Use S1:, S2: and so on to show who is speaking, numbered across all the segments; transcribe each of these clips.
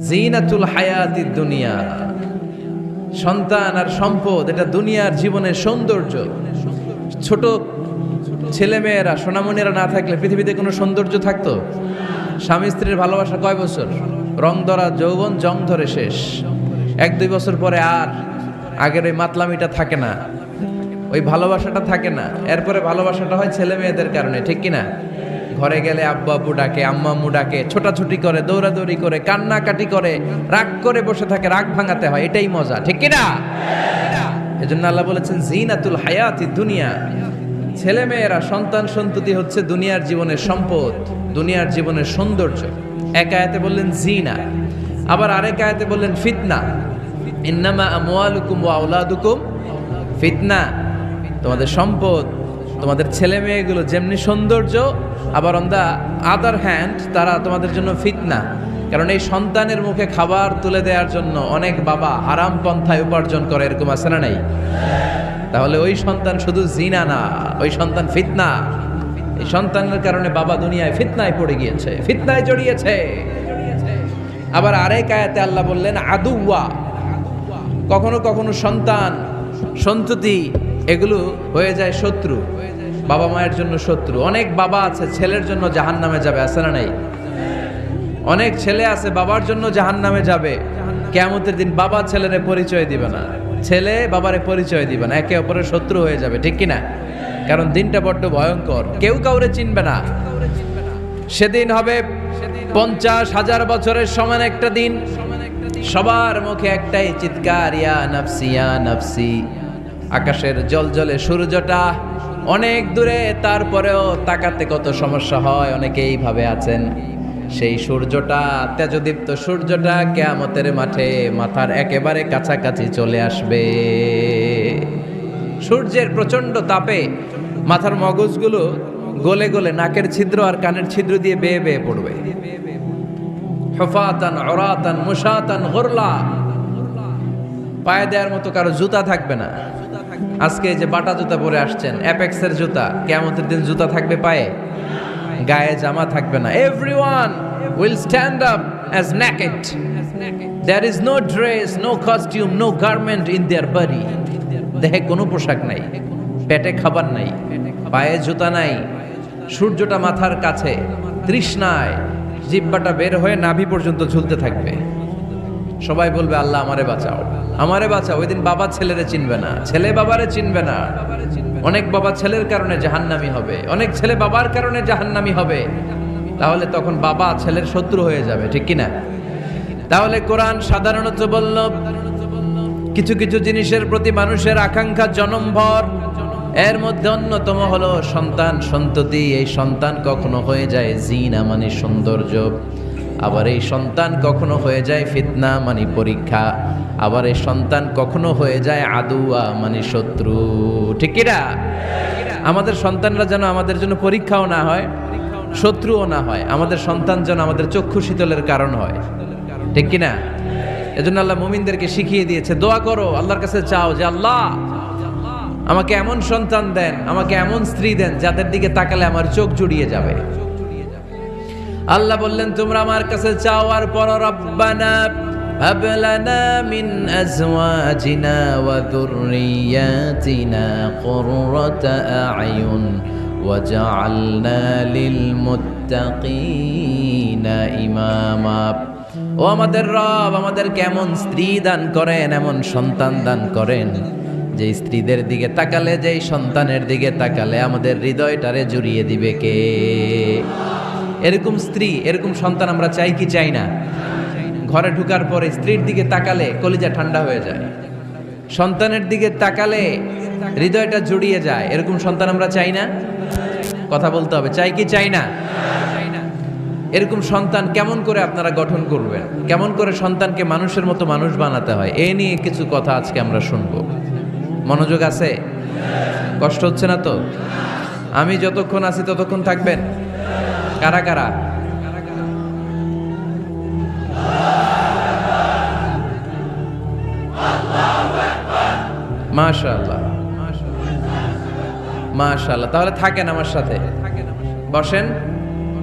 S1: জিনাতুল হায়াতিদ দুনিয়া, সন্তান আর সম্পদ এটা দুনিয়ার জীবনের সৌন্দর্য। ছোট ছেলেমেয়েরা সোনামণিরা না থাকলে পৃথিবীতে কোনো সৌন্দর্য থাকতো? স্বামী স্ত্রীর ভালোবাসা কয় বছর? রং ধরা যৌবন, জং ধরে শেষ। 1-2 বছর পরে আর আগের ওই মাতলামিটা থাকে না, ওই ভালোবাসাটা থাকে না। এরপরে ভালোবাসাটা হয় ছেলে মেয়েদের কারণে, ঠিক কিনা? ঘরে গেলে আব্বু আব্বু ডাকে, আম্মা আম্মু ডাকে, ছোটাছুটি করে, দৌড়াদৌড়ি করে, কান্নাকাটি করে, রাগ করে বসে থাকে, রাগ ভাঙাতে হয়, এটাই মজা, ঠিক কিনা? এজন্য আল্লাহ বলেছেন জিনাতুল হায়াতিদ দুনিয়া। ছেলে মেয়েরা, সন্তান সন্ততি হচ্ছে দুনিয়ার জীবনের সম্পদ, দুনিয়ার জীবনের সৌন্দর্য। এক আয়াতে বললেন জিনা, আবার আরেক আয়াতে বললেন ফিতনা। ইন্নামা আমওয়ালুকুম ওয়া আওলাদুকুম ফিতনা। তোমাদের সম্পদ, তোমাদের ছেলে মেয়েগুলো যেমনি সৌন্দর্য, আবার অন দ্য আদার হ্যান্ড তারা তোমাদের জন্য ফিতনা। কারণ এই সন্তানের মুখে খাবার তুলে দেওয়ার জন্য অনেক বাবা হারাম পন্থায় উপার্জন করে, এরকম আছে না নাই? তাহলে ওই সন্তান শুধু জিনা না, ওই সন্তান ফিতনা। এই সন্তানের কারণে বাবা দুনিয়ায় ফিতনায় পড়ে গিয়েছে, ফিতনায় জড়িয়েছে। আবার আরেক আয়াতে আল্লাহ বললেন আদুওয়া। কখনো কখনো সন্তান সন্ততি এগুলো হয়ে যায় শত্রু, বাবা মায়ের জন্য শত্রু। অনেক বাবা আছে ছেলের জন্য জাহান্নামে যাবে, আছে না নাই? অনেক ছেলে আছে বাবার জন্য জাহান্নামে যাবে। কিয়ামতের দিন বাবা ছেলেরে পরিচয় দিবে না, ছেলে বাবারে পরিচয় দিবে না, একে অপরের শত্রু হয়ে যাবে, ঠিক কিনা? কারণ দিনটা বড্ড ভয়ঙ্কর, কেউ কাউরে চিনবে না। সেদিন হবে 50,000 বছরের সমান একটা দিন। সবার মুখে একটাই চিৎকার, ইয়া নাফসি ইয়া নাফসি। আকাশের জলজলে সূর্যটা অনেক দূরে, তারপরেও তাকাতে কত সমস্যা হয়, অনেকেই ভাবে আছেন। সেই সূর্যটা, তেজদীপ্ত সূর্যটা কিয়ামতের মাঠে মাথার একেবারে কাছাকাছি চলে আসবে। সূর্যের প্রচন্ড তাপে মাথার মগজগুলো গলে গলে নাকের ছিদ্র আর কানের ছিদ্র দিয়ে বেয়ে বেয়ে পড়বে। হুফাতান উরাতান মুশাতান গুরলা। পায়ে দেওয়ার মতো কারো জুতা থাকবে না। আজকে যে বাটা জুতা পরে আসছেন, অ্যাপেক্সের জুতা, কিয়ামতের দিন জুতা থাকবে পায়ে, গায়ে জামা থাকবে না। Everyone will stand up as naked. There is no dress, no costume, no garment in their body. দেহে কোনো পোশাক নাই, পেটে খাবার নাই, পায়ে জুতা নাই, সূর্যটা মাথার কাছে, তৃষ্ণায় জিহ্বাটা বের হয়ে নাভি পর্যন্ত ঝুলতে থাকবে। সবাই বলবে আল্লাহ আমারে বাঁচাও, আমারে বাঁচাও। ওই দিন বাবা ছেলেরে চিনবে না, ছেলে বাবারে চিনবে না। অনেক বাবা ছেলের কারণে জাহান্নামী হবে, অনেক ছেলে বাবার কারণে জাহান্নামী হবে। তাহলে তখন বাবা ছেলের শত্রু হয়ে যাবে, ঠিক কিনা? তাহলে কোরআন সাধারণত বলল কিছু কিছু জিনিসের প্রতি মানুষের আকাঙ্ক্ষা জনমভর। এর মধ্যে অন্যতম হলো সন্তান সন্ততি। এই সন্তান কখনো হয়ে যায় জিনা মানে সৌন্দর্য, আবার এই সন্তান কখনো হয়ে যায় ফিতনা মানে পরীক্ষা, আবার এই সন্তান কখনো হয়ে যায় আদুয়া মানে শত্রু, ঠিক কিনা? আমাদের সন্তানরা যেন আমাদের জন্য পরীক্ষাও না হয়, শত্রুও না হয়। আমাদের সন্তান যেন আমাদের চক্ষু শীতলের কারণ হয়, ঠিক কিনা? এজন্য আল্লাহ মুমিনদেরকে শিখিয়ে দিয়েছে, দোয়া করো, আল্লাহর কাছে চাও যে আল্লাহ আমাকে এমন সন্তান দেন, আমাকে এমন স্ত্রী দেন যাদের দিকে তাকালে আমার চোখ জুড়িয়ে যাবে। আল্লাহ বললেন তোমরা আমার কাছে চাও আর পড়ো, রব্বানা হাব লানা মিন আজওয়াজিনা ওয়া যুররিয়াতিনা কুররাতা আ'য়ুন ওয়াজআলনা লিল মুত্তাকিনা ইমামা। ও আমাদের রব, আমাদেরকে এমন স্ত্রী দান করেন, এমন সন্তান দান করেন যে স্ত্রীদের দিকে তাকালে, যেই সন্তানের দিকে তাকালে আমাদের হৃদয়টারে জুড়িয়ে দিবে কে? এরকম স্ত্রী, এরকম সন্তান আমরা চাই কি চাই না? ঘরে ঢুকার পরে স্ত্রীর দিকে তাকালে কলিজা ঠান্ডা হয়ে যায়, সন্তানের দিকে তাকালে হৃদয়টা জুড়িয়ে যায়। এরকম সন্তান আমরা চাই না? কথা বলতে হবে, চাই কি চাই না? এরকম সন্তান কেমন করে আপনারা গঠন করবেন, কেমন করে সন্তানকে মানুষের মতো মানুষ বানাতে হয়, এ নিয়ে কিছু কথা আজকে আমরা শুনবো। মনোযোগ আছে? কষ্ট হচ্ছে না তো? আমি যতক্ষণ আছি ততক্ষণ থাকবেন? কারা কারা? মাশাআল্লাহ, মাশাআল্লাহ। তাহলে থাকেন আমার সাথে, বসেন,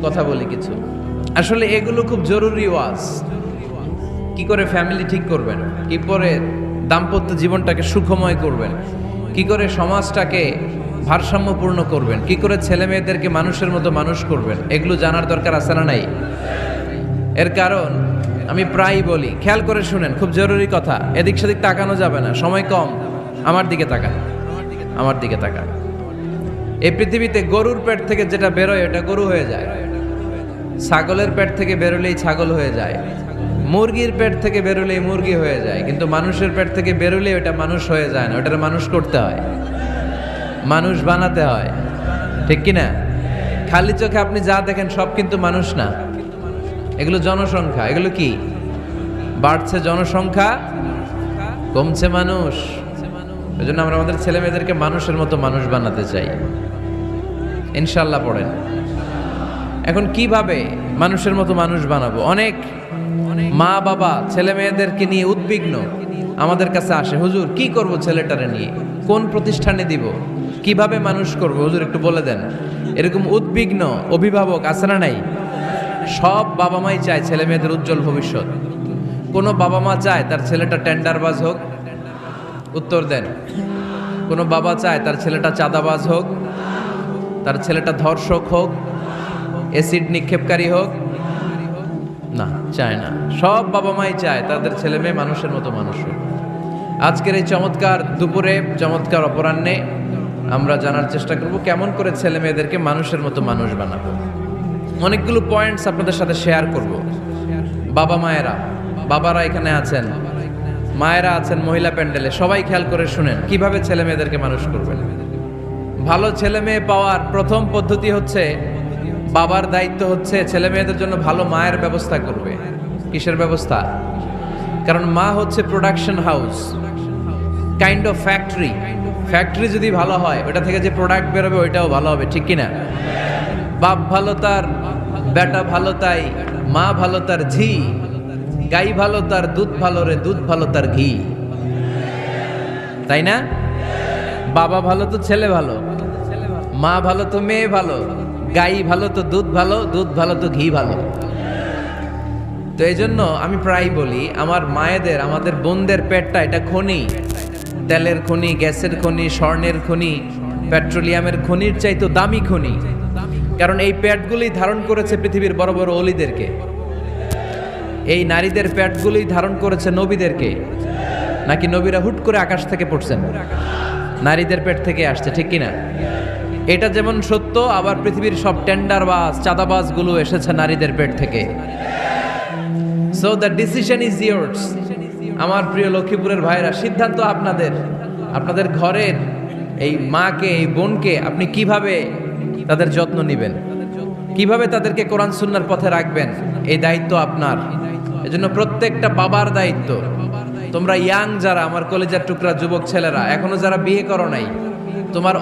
S1: কথা বলি কিছু। আসলে এগুলো খুব জরুরি ওয়াজ। কি করে ফ্যামিলি ঠিক করবেন, কি করে দাম্পত্য জীবনটাকে সুখময় করবেন, কি করে সমাজটাকে ভারসাম্যপূর্ণ করবেন, কি করে ছেলে মেয়েদেরকে মানুষের মতো মানুষ করবেন, এগুলো জানার দরকার আছে না নাই? এর কারণ আমি প্রায়ই বলি, খেয়াল করে শুনেন, খুব জরুরি কথা, এদিক সেদিক তাকানো যাবে না, সময় কম। আমার দিকে তাকান, আমার দিকে তাকান। এই পৃথিবীতে গরুর পেট থেকে যেটা বেরোয় এটা গরু হয়ে যায়, ছাগলের পেট থেকে বেরোলেই ছাগল হয়ে যায়, মুরগির পেট থেকে বেরোলেই মুরগি হয়ে যায়, কিন্তু মানুষের পেট থেকে বেরোলে ওটা মানুষ হয়ে যায় না, ওটার মানুষ করতে হয়, মানুষ বানাতে হয়, ঠিক কিনা? খালি চোখে আপনি যা দেখেন সব কিন্তু মানুষ না, এগুলো জনসংখ্যা। এগুলো কি? বাড়ছে জনসংখ্যা, কমছে মানুষ। এই জন্য আমরা আমাদের ছেলে মেয়েদেরকে মানুষের মতো মানুষ বানাতে চাই, ইনশাল্লাহ। পড়েন। এখন কিভাবে মানুষের মতো মানুষ বানাবো? অনেক মা বাবা ছেলে মেয়েদেরকে নিয়ে উদ্বিগ্ন, আমাদের কাছে আসে, হুজুর কি করব ছেলেটারে নিয়ে, কোন প্রতিষ্ঠানে দিব, কিভাবে মানুষ করব, হুজুর একটু বলে দেন। এরকম উদ্বিগ্ন অভিভাবক আছে না নাই? সব বাবা মাই চায় ছেলে মেয়েদের উজ্জ্বল ভবিষ্যৎ। কোনো বাবা মা চায় তার ছেলেটা টেন্ডারবাজ হোক? উত্তর দেন। কোনো বাবা চায় তার ছেলেটা চাঁদাবাজ হোক, তার ছেলেটা ধর্ষক হোক, অ্যাসিড নিক্ষেপকারী হোক? না, চায় না। সব বাবা মাই চায় তাদের ছেলে মেয়ে মানুষের মতো মানুষ হোক। আজকের এই চমৎকার দুপুরে, চমৎকার অপরাহ্নে আমরা জানার চেষ্টা করব কেমন করে ছেলে মেয়েদেরকে মানুষের মতো মানুষ বানাবো। অনেকগুলো পয়েন্টস আপনাদের সাথে শেয়ার করব। বাবা মায়েরা, বাবারা এখানে আছেন, মায়েরা আছেন মহিলা প্যান্ডেলে, সবাই খেয়াল করে শুনেন কিভাবে ছেলে মেয়েদেরকে মানুষ করবেন। ভালো ছেলে মেয়ে পাওয়ার প্রথম পদ্ধতি হচ্ছে, বাবার দায়িত্ব হচ্ছে ছেলে মেয়েদের জন্য ভালো মায়ের ব্যবস্থা করবে। কিসের ব্যবস্থা? কারণ মা হচ্ছে production house, kind of factory. Factory যদি ভালো হয়, ওটা থেকে যে প্রোডাক্ট বেরোবে ওইটাও ভালো হবে, ঠিক কিনা? বাপ ভালো তার বেটা ভালো তাই, মা ভালো তার ঝি, গাই ভালো তার দুধ ভালো রে, দুধ ভালো তার ঘি, তাই না? বাবা ভালো তো ছেলে ভালো, মা ভালো তো মেয়ে ভালো, গাই ভালো তো দুধ ভালো, দুধ ভালো তো ঘি ভালো। তো এই জন্য আমি প্রায় বলি, আমার মায়েদের, আমাদের বোনদের পেটটা এটা খনি, তেলের খনি, গ্যাসের খনি, স্বর্ণের খনি, পেট্রোলিয়ামের খনির চাইতো দামি খনি। কারণ এই পেটগুলোই ধারণ করেছে পৃথিবীর বড় বড় অলিদেরকে, এই নারীদের পেটগুলোই ধারণ করেছে নবীদেরকে। নাকি নবীরা হুট করে আকাশ থেকে পড়ছেন? নারীদের পেট থেকে আসছে, ঠিক কিনা? এটা যেমন সত্য, আবার পৃথিবীর সব টেন্ডারবাজ, চাঁদাবাজ গুলো এসেছে নারীদের পেট থেকে। So the decision is years. আমার প্রিয় লক্ষ্মীপুরের ভাইরা, সিদ্ধান্ত আপনাদের। আপনাদের ঘরের এই মাকে, এই বোনকে আপনি কিভাবে তাদের যত্ন নেবেন, কিভাবে তাদেরকে কোরআন সুন্নাহর পথে রাখবেন, এই দায়িত্ব আপনার। এজন্য প্রত্যেকটা বাবার দায়িত্ব। তোমরা ইয়াং যারা, আমার কলেজের টুকরা যুবক ছেলেরা, এখনো যারা বিয়ে করো নাই, তোমার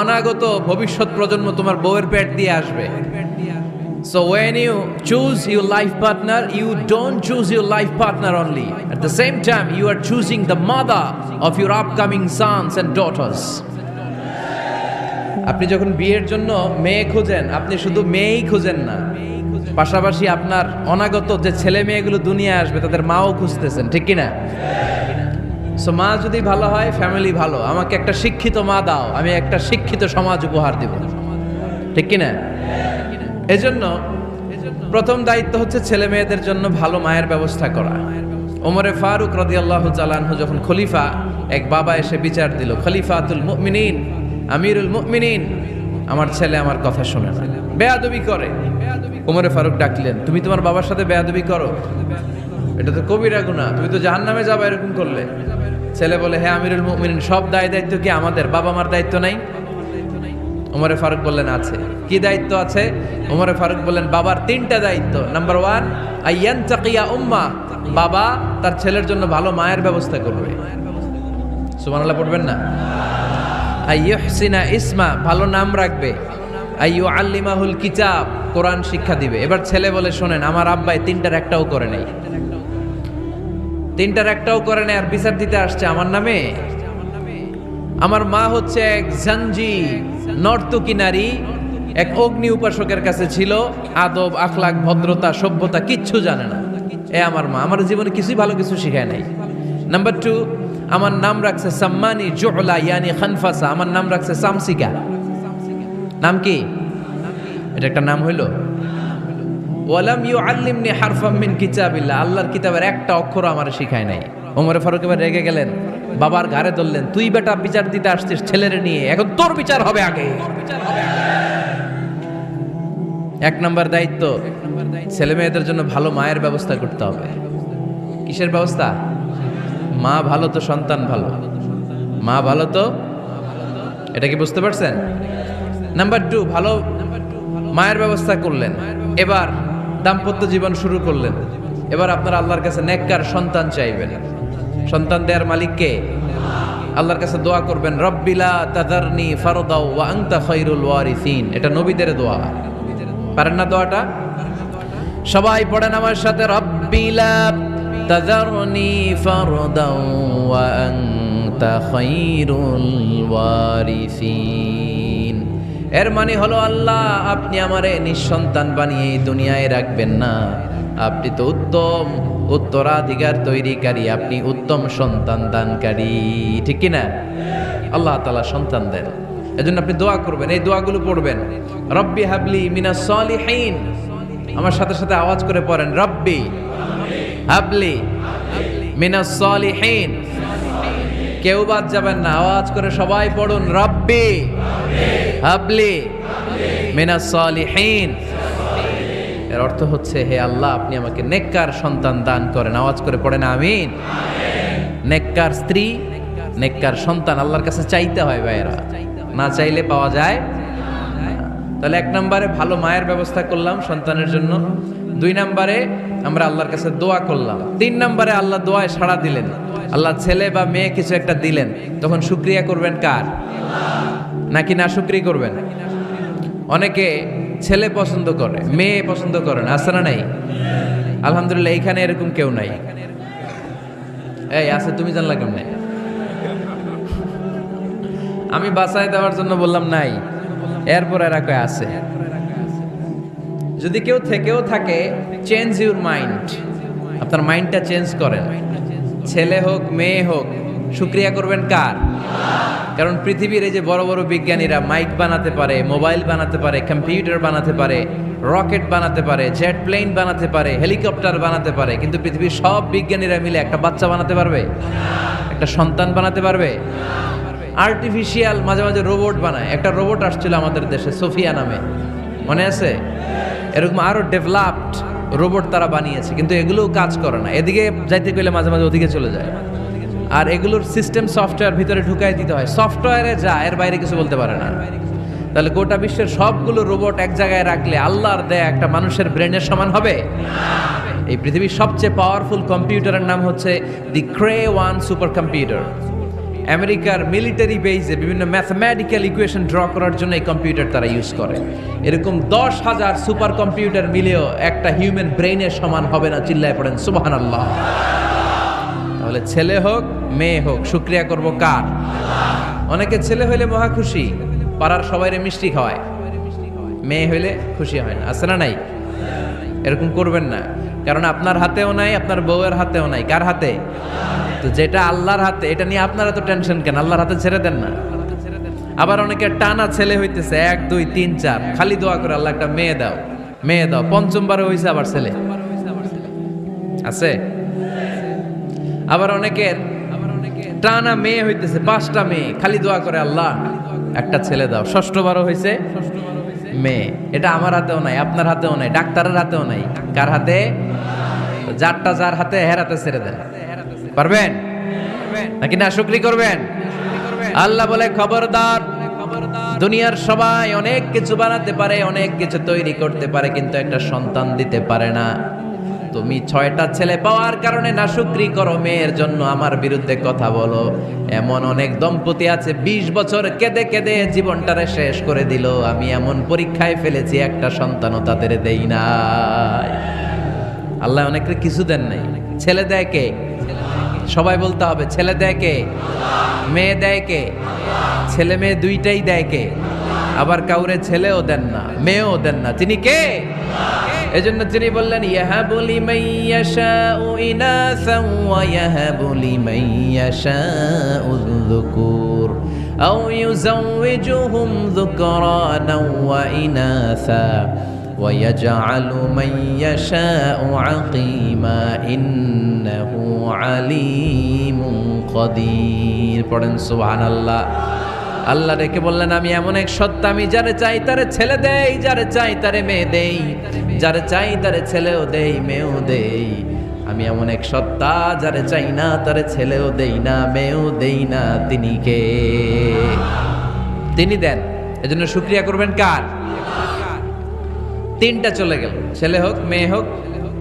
S1: অনাগত ভবিষ্যৎ প্রজন্ম তোমার বউয়ের পেট দিয়ে আসবে। So when you choose your life partner, you don't choose your life partner only. At the same time, you are choosing the mother of your upcoming sons and daughters. আপনি যখন বিয়ের জন্য মেয়ে খোঁজেন, আপনি শুধু মেয়েই খোঁজেন না, পাশাপাশি আপনার অনাগত যে ছেলে মেয়েগুলো দুনিয়ায় আসবে তাদের মাও খুঁজতেছেন, ঠিক কিনা? সো মা যদি ভালো হয়, ফ্যামিলি ভালো। আমাকে একটা শিক্ষিত মা দাও, আমি একটা শিক্ষিত সমাজ উপহার দেব, ঠিক কিনা? এজন্য প্রথম দায়িত্ব হচ্ছে ছেলে মেয়েদের জন্য ভালো মায়ের ব্যবস্থা করা। ওমরে ফারুক রাদিয়াল্লাহু তাআলা আনহু যখন খলিফা, এক বাবা এসে বিচার দিল, খলিফাতুল মুমিনিন, আমিরুল মুমিনিন, আমার ছেলে আমার কথা শোনে না, বেয়াদবি করে। ওমরে ফারুক ডাকলেন, তুমি তোমার বাবার সাথে বেয়াদবি করো? এটা তো কবিরা গুনাহ, তুমি তো জাহান্নামে যাবে এরকম করলে। ছেলে বলে, হ্যাঁ আমিরুল মুমিনিন, সব দায়িত্ব কি আমাদের? বাবা মার দায়িত্ব নাই? ওমরে ফারুক বললেন, আছে। কি দায়িত্ব আছে? ওমরে ফারুক বললেন, বাবার 3টা দায়িত্ব। নাম্বার 1, আইয়ানতাকিয়া উম্মা, বাবা তার ছেলের জন্য ভালো মায়ের ব্যবস্থা করবে। সুবহানাল্লাহ পড়বেন না? আইয়ুহসিনা ইসমা, ভালো নাম রাখবে। আইয়ুআল্লিমাহুল কিতাব, কোরআন শিক্ষা দিবে। এবার ছেলে বলে, শোনেন, আমার আব্বাই 3টার একটাও করে নাই, 3টার একটাও করে নাই, আর বিচার দিতে আসছে আমার নামে। আমার মা হচ্ছে এক জাঞ্জি, নর্তকী নারী, এক অগ্নি উপাসকের কাছে ছিল, আদব আখলাক ভদ্রতা সভ্যতা কিচ্ছু জানে না। আমার মা আমার জীবনে কিছুই ভালো কিছু শিখায় নাই। নাম্বার 2, আমার নাম রাখছে সাম্মানি জুলা ইয়ানি খানফাসা, আমার নাম রাখছে সামসিকা। নাম কি? এটা একটা নাম হইল? ওয়ালাম ইউআল্লিমনি হারফাম মিন কিতাবিল্লাহ, আল্লাহর কিতাবের একটা অক্ষর আমার শিখায় নাই। ওমর ফারুক এবার রেগে গেলেন, বাবার ঘাড়ে ধরলেন, তুই বেটা বিচার দিতে আসছিস ছেলেরে নিয়ে, এখন তোর বিচার হবে আগে। এক নম্বর দায়িত্ব, ছেলে মেয়েদের জন্য ভালো মায়ের ব্যবস্থা করতে হবে। কিসের ব্যবস্থা? মা ভালো তো সন্তান ভালো, মা ভালো তো, এটা কি বুঝতে পারছেন? নাম্বার 2, ভালো মায়ের ব্যবস্থা করলেন, এবার দাম্পত্য জীবন শুরু করলেন। এবার আপনারা আল্লাহর কাছে নেককার সন্তান চাইবেন। সন্তান দেওয়ার মালিক কে? আল্লাহর কাছে দোয়া করবেন, রব্বিলা তাযারনি ফারদাও ওয়া আনতা খায়রুল ওয়ারিসিন। এটা নবীদের দোয়া, পারেন না দোয়াটা? সবাই পড়েন আমার সাথে, রব্বিলা তাযারনি ফারদাও ওয়া আনতা খায়রুল ওয়ারিসিন। এর মানে হলো, আল্লাহ আপনি আমারে নিঃসন্তান বানিয়ে এই দুনিয়ায় রাখবেন না, আপনি তো উত্তম উত্তরাধিকার তৈরিকারী, আপনি উত্তম সন্তান দানকারী, ঠিক কি না? আল্লাহ তাআলা সন্তান দেন, এজন্য আপনি দোয়া করবেন, এই দোয়াগুলো পড়বেন। রব্বি হাবলি মিনাস সলিহিন, আমার সাথে সাথে আওয়াজ করে পড়েন, রব্বি হাবলি মিনাস সলিহিন। কেউ বাদ যাবেন না, আওয়াজ করে সবাই পড়ুন, রব্বি হাবলি মিনাস সলিহিন। এর অর্থ হচ্ছে, হে আল্লাহ আপনি আমাকে নেককার সন্তান দান করেন। আওয়াজ করে পড়েন আমিন। নেককার স্ত্রী, নেককার সন্তান আল্লাহর কাছে চাইতে হয় ভাইয়েরা, না চাইলে পাওয়া যায়। তাহলে 1 নম্বরে ভালো মায়ের ব্যবস্থা করলাম সন্তানের জন্য, 2 নম্বরে আমরা আল্লাহর কাছে দোয়া করলাম, 3 নম্বরে আল্লাহ দোয়ায় সাড়া দিলেন। আল্লাহ ছেলে বা মেয়ে কিছু একটা দিলেন, তখন শুকরিয়া করবেন কার? নাকি না শুকরি করবেন? অনেকে ছেলে পছন্দ করে, মেয়ে পছন্দ করেন, আছে না নাই? আলহামদুলিল্লাহ এইখানে এরকম কেউ নাই। এই আছে, তুমি জানলা কেমনে? আমি বাঁচায় দেওয়ার জন্য বললাম নাই, এরপর এরা কয় আছে। যদি কেউ থেকেও থাকে, চেঞ্জ ইউর মাইন্ড, আপনার মাইন্ডটা চেঞ্জ করেন। ছেলে হোক মেয়ে হোক, শুকরিয়া করবেন কার? কারণ পৃথিবীর এই যে বড় বড় বিজ্ঞানীরা মাইক বানাতে পারে, মোবাইল বানাতে পারে, কম্পিউটার বানাতে পারে, রকেট বানাতে পারে, জেট প্লেন বানাতে পারে, হেলিকপ্টার বানাতে পারে, কিন্তু পৃথিবীর সব বিজ্ঞানীরা মিলে একটা বাচ্চা বানাতে পারবে? একটা সন্তান বানাতে পারবে? আর্টিফিশিয়াল মাঝে মাঝে রোবট বানায়। একটা রোবট আসছিল আমাদের দেশে, সোফিয়া নামে, মনে আছে? এরকম আরো ডেভেলপড রোবট তারা বানিয়েছে, কিন্তু এগুলোও কাজ করে না। এদিকে যাইতে গেলে মাঝে মাঝে ওদিকে চলে যায়। আর এগুলোর সিস্টেম সফটওয়্যার ভিতরে ঢুকাই দিতে হয়, সফটওয়্যারে যা, এর বাইরে কিছু বলতে পারে না। তাহলে গোটা বিশ্বের সবগুলো রোবট এক জায়গায় রাখলে আল্লাহর দেয়া একটা মানুষের ব্রেনের সমান হবে? এই পৃথিবীর সবচেয়ে পাওয়ারফুল কম্পিউটারের নাম হচ্ছে দি ক্রে-1 সুপার কম্পিউটার। আমেরিকার মিলিটারি বেজে বিভিন্ন ম্যাথমেটিক্যাল ইকুয়েশন ড্র করার জন্য এই কম্পিউটার তারা ইউজ করে। এরকম 10,000 সুপার কম্পিউটার মিলেও একটা হিউম্যান ব্রেইনের সমান হবে না। চিল্লায় পড়েন সুবহানাল্লাহ। তাহলে ছেলে হোক মেয়ে হোক, শুকরিয়া করব কার? অনেকে ছেলে হইলে মহা খুশি, পাড়ার সবাইরে মিষ্টি খাওয়ায়, মেয়ে হইলে খুশি হয় না, আছে না নাই? এরকম করবেন না, কারণ আপনার হাতেও নাই, আপনার বউয়ের হাতেও নাই। কার হাতে? তো যেটা আল্লাহর হাতে, এটা নিয়ে আপনারা তো টেনশন কেন? আল্লাহর হাতে ছেড়ে দেন না। আবার অনেকে টানা ছেলে হইতেছে 1 2 3 4, খালি দোয়া করে আল্লাহ একটা মেয়ে দাও, মেয়ে দাও। 5মবারে হইছে আবার ছেলে, আছে? আবার অনেকের টানা মেয়ে হইতেছে 5টা মেয়ে, খালি দোয়া করে আল্লাহ একটা ছেলে দাও। 6ঠবারও হইছে মেয়ে। এটা আমার হাতেও নাই, আপনার হাতেও নাই, ডাক্তারের হাতেও নাই। কার হাতে? যারটা যার হাতে, হের হাতে ছেড়ে দেন। পারবেন নাকি না শুকরি করবেন? আল্লাহ বলে, খবরদার, দুনিয়ার সবাই অনেক কিছু বানাতে পারে, অনেক কিছু তৈরি করতে পারে, কিন্তু একটা সন্তান দিতে পারে না। তুমি 6টা ছেলে পাওয়ার কারণে না শুকরি করো, মেয়ের জন্য আমার বিরুদ্ধে কথা বলো। এমন অনেক দম্পতি আছে 20 বছর কেঁদে কেঁদে জীবনটারে শেষ করে দিল। আমি এমন পরীক্ষায় ফেলেছি, একটা সন্তানও তাদের দেই নাই। আল্লাহ অনেকের কিছু দেন নাই। ছেলে দেয় কে? সবাই বলতে হবে, ছেলে দেয় কে? মেয়ে দেয় কে? ছেলে মেয়ে দুইটাই দেয় কে? আবার কাউরে ছেলেও দেন না, মেয়েও দেন না। তিনি কে? এজন্য তিনি বললেন ইয়াহাবু লিমান ইয়াশাউ ইনাসান ওয়া ইয়াহাবু লিমান ইয়াশাউ যুকুর আও ইউযাওয়িজুহুম যুকরানান ওয়া ইনাসা ওয়া ইয়াজআলু মান ইয়াশাউ আকিমা ইন্নাহু আলিমুন কাদির। পড়েন সুবহানাল্লাহ। আল্লাহ ডেকে বললেন আমি এমন এক সত্তা, আমি যারে চাই তারে ছেলে দেই, যারে চাই তারে মেয়ে দেই, যারে চাই তারে ছেলেও দেই মেয়েও দেই। আমি এমন এক সত্তা, যারে চাই না তারে ছেলেও দেই না মেয়েও দেই না। তিনি কে? তিনি দেন। এজন্য শুকরিয়া করবেন কার? তিনটা চলে গেল, ছেলে হোক মেয়ে হোক,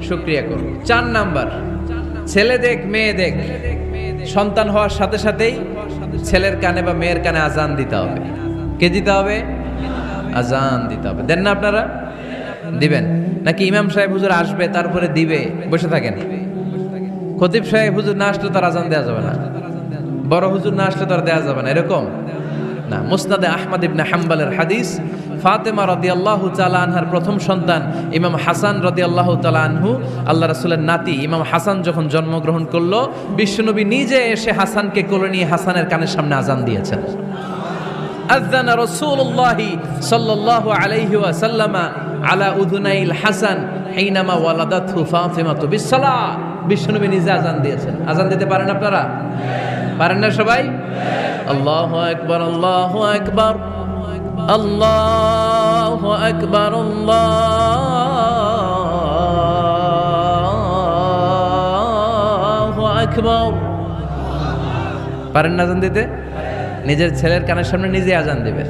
S1: শুকরিয়া করুন। 4 নাম্বার, ছেলে দেখ মেয়ে দেখ, সন্তান হওয়ার সাথে সাথেই ছেলের কানে বা মেয়ের কানে আজান দিতে হবে। কে দিতে হবে? আজান দিতে হবে। দেন না আপনারা? দিবেন নাকি ইমাম সাহেব হুজুর আসবে তারপরে দিবে বসে থাকেন? খতিব সাহেব হুজুর না আসলে তার আজান দেওয়া যাবে না, বড় হুজুর না আসলে তার দেওয়া যাবে না, এরকম না। মুসনাদে আহমদ ইবনে হাম্বলের হাদিস, ফাতেমা রাদিয়াল্লাহু তাআলা আনহার প্রথম সন্তান ইমাম হাসান রাদিয়াল্লাহু তাআলা আনহু, আল্লাহ রাসূলের নাতি ইমাম হাসান যখন জন্মগ্রহণ করলো, বিশ্বনবী নিজে এসে হাসানকে কোলে নিয়ে হাসানের কানের সামনে আজান দিয়েছেন। আযানা রাসূলুল্লাহি সাল্লাল্লাহু আলাইহি ওয়াসাল্লাম আলা উযুনাইল হাসান হিনামা ওয়ালাদাতহু ফাতিমাতু বিসসালাহ। বিশ্বনবী নিজে আজান দিয়েছেন। আজান দিতে পারেন আপনারা? পারেন না সবাই? আল্লাহু আকবার, আল্লাহু আকবার, আল্লাহু আকবার, আল্লাহু আকবার। পারেন না আজান দিতে? নিজের ছেলের কানের সামনে নিজে আজান দিবেন।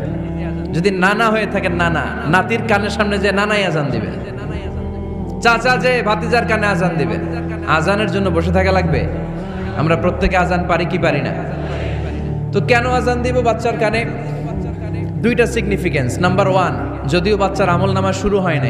S1: যদি নানা হয়ে থাকেন, নানা নাতির কানের সামনে যে নানাই আজান দিবেন, চাচা যে ভাতিজার কানে আজান দিবেন। আজানের জন্য বসে থাকা লাগবে? আমরা প্রত্যেকে আজান পারি কি পারি না? তো কেন আজান দিব বাচ্চার কানে? 2টা সিগনিফিকেন্স। নাম্বার 1, যদিও বাচ্চার আমল নামা শুরু হয় নাই,